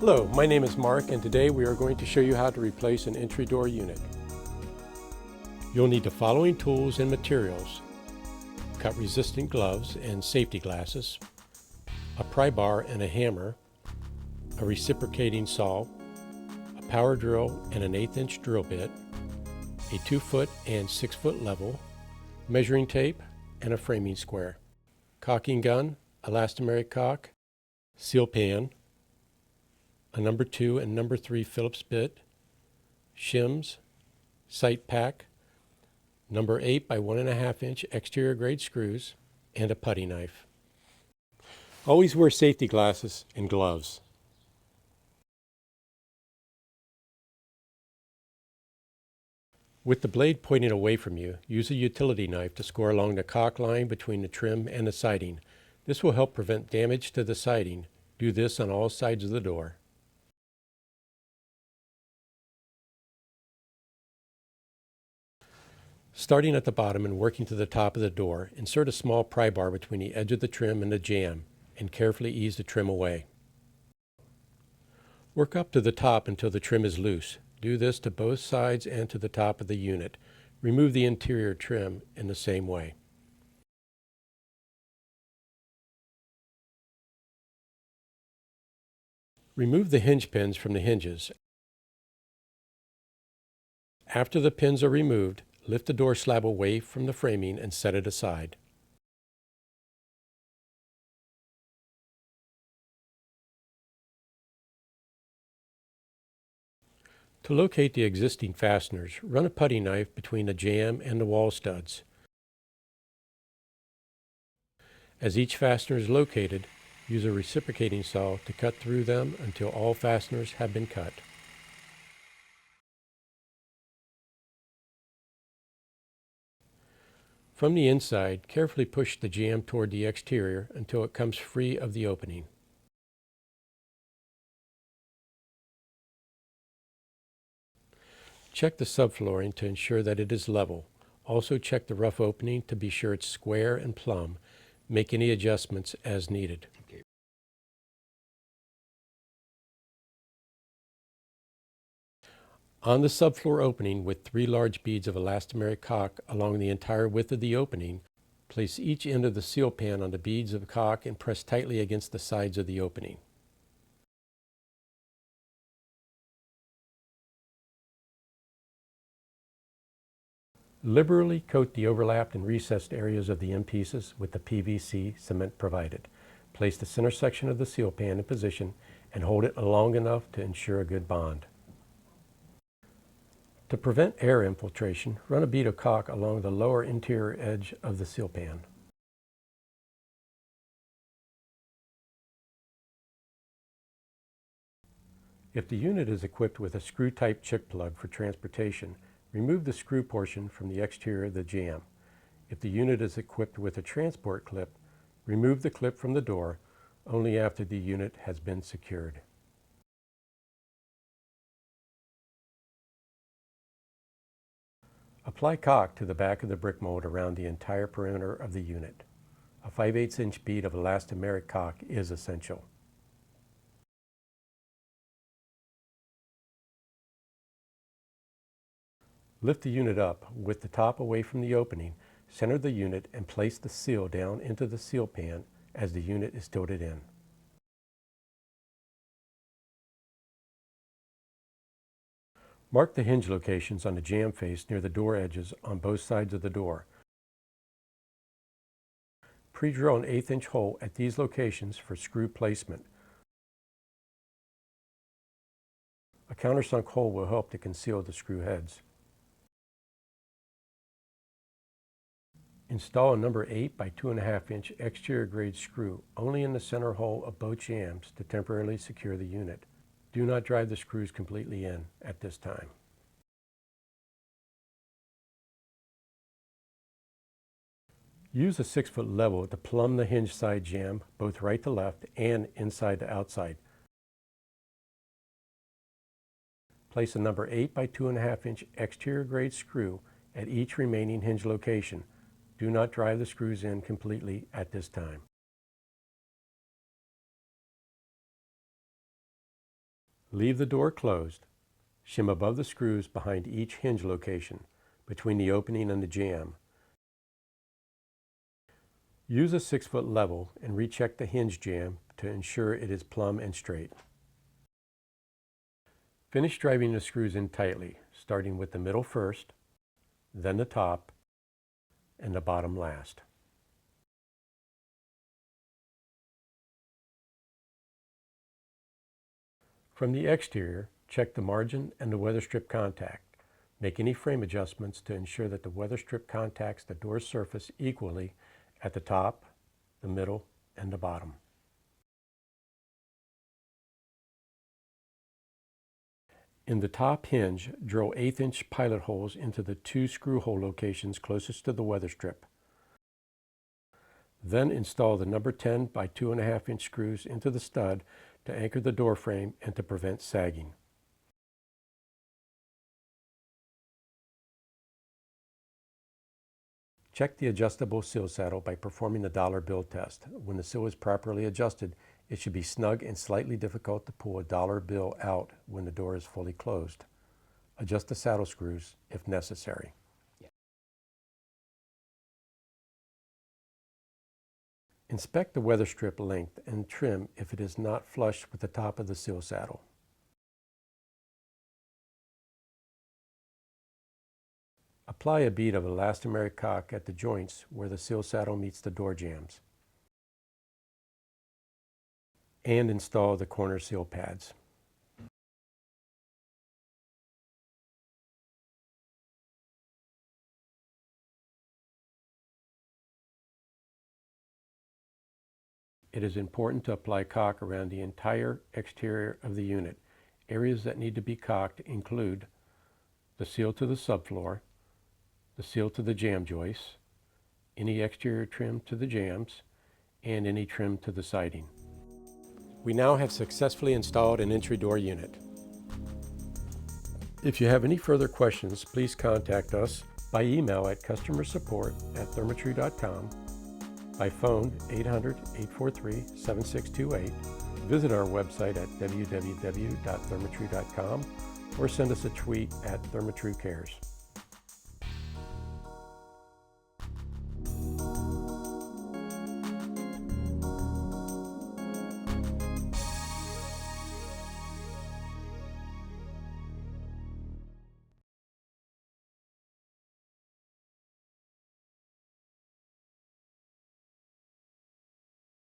Hello, my name is Mark and today we are going to show you how to replace an entry door unit. You'll need the following tools and materials: cut resistant gloves and safety glasses, a pry bar and a hammer, a reciprocating saw, a power drill and an 1/8 inch drill bit, a 2-foot and 6-foot level, measuring tape, and a framing square, caulking gun, elastomeric caulk, seal pan, a number 2 and number 3 Phillips bit, shims, sight pack, number 8 by 1.5 inch exterior grade screws, and a putty knife. Always wear safety glasses and gloves. With the blade pointing away from you, use a utility knife to score along the caulk line between the trim and the siding. This will help prevent damage to the siding. Do this on all sides of the door. Starting at the bottom and working to the top of the door, insert a small pry bar between the edge of the trim and the jamb, and carefully ease the trim away. Work up to the top until the trim is loose. Do this to both sides and to the top of the unit. Remove the interior trim in the same way. Remove the hinge pins from the hinges. After the pins are removed, lift the door slab away from the framing and set it aside. To locate the existing fasteners, run a putty knife between the jamb and the wall studs. As each fastener is located, use a reciprocating saw to cut through them until all fasteners have been cut. From the inside, carefully push the jamb toward the exterior until it comes free of the opening. Check the subflooring to ensure that it is level. Also check the rough opening to be sure it's square and plumb. Make any adjustments as needed. On the subfloor opening, with 3 large beads of elastomeric caulk along the entire width of the opening, place each end of the seal pan on the beads of caulk and press tightly against the sides of the opening. Liberally coat the overlapped and recessed areas of the end pieces with the PVC cement provided. Place the center section of the seal pan in position and hold it long enough to ensure a good bond. To prevent air infiltration, run a bead of caulk along the lower interior edge of the seal pan. If the unit is equipped with a screw-type chick plug for transportation, remove the screw portion from the exterior of the jamb. If the unit is equipped with a transport clip, remove the clip from the door only after the unit has been secured. Apply caulk to the back of the brick mold around the entire perimeter of the unit. A 5/8 inch bead of elastomeric caulk is essential. Lift the unit up with the top away from the opening, center the unit, and place the seal down into the seal pan as the unit is tilted in. Mark the hinge locations on the jamb face near the door edges on both sides of the door. Pre-drill an 1/8 inch hole at these locations for screw placement. A countersunk hole will help to conceal the screw heads. Install a number 8 by 2.5 inch exterior grade screw only in the center hole of both jambs to temporarily secure the unit. Do not drive the screws completely in at this time. Use a 6-foot level to plumb the hinge side jamb, both right to left and inside to outside. Place a number 8 by 2.5 inch exterior grade screw at each remaining hinge location. Do not drive the screws in completely at this time. Leave the door closed. Shim above the screws behind each hinge location, between the opening and the jamb. Use a 6-foot level and recheck the hinge jamb to ensure it is plumb and straight. Finish driving the screws in tightly, starting with the middle first, then the top, and the bottom last. From the exterior, check the margin and the weather strip contact. Make any frame adjustments to ensure that the weather strip contacts the door surface equally at the top, the middle, and the bottom. In the top hinge, drill 1/8-inch pilot holes into the 2 screw hole locations closest to the weather strip. Then install the number 10 by 2.5-inch screws into the stud to anchor the door frame and to prevent sagging. Check the adjustable sill saddle by performing the dollar bill test. When the sill is properly adjusted, it should be snug and slightly difficult to pull a dollar bill out when the door is fully closed. Adjust the saddle screws if necessary. Inspect the weather strip length and trim if it is not flush with the top of the sill saddle. Apply a bead of elastomeric caulk at the joints where the sill saddle meets the door jambs. And install the corner sill pads. It is important to apply caulk around the entire exterior of the unit. Areas that need to be caulked include the seal to the subfloor, the seal to the jamb joists, any exterior trim to the jambs, and any trim to the siding. We now have successfully installed an entry door unit. If you have any further questions, please contact us by email at customersupport@thermatru.com, by phone 800-843-7628, visit our website at www.thermatru.com, or send us a tweet at Therma-Tru Cares.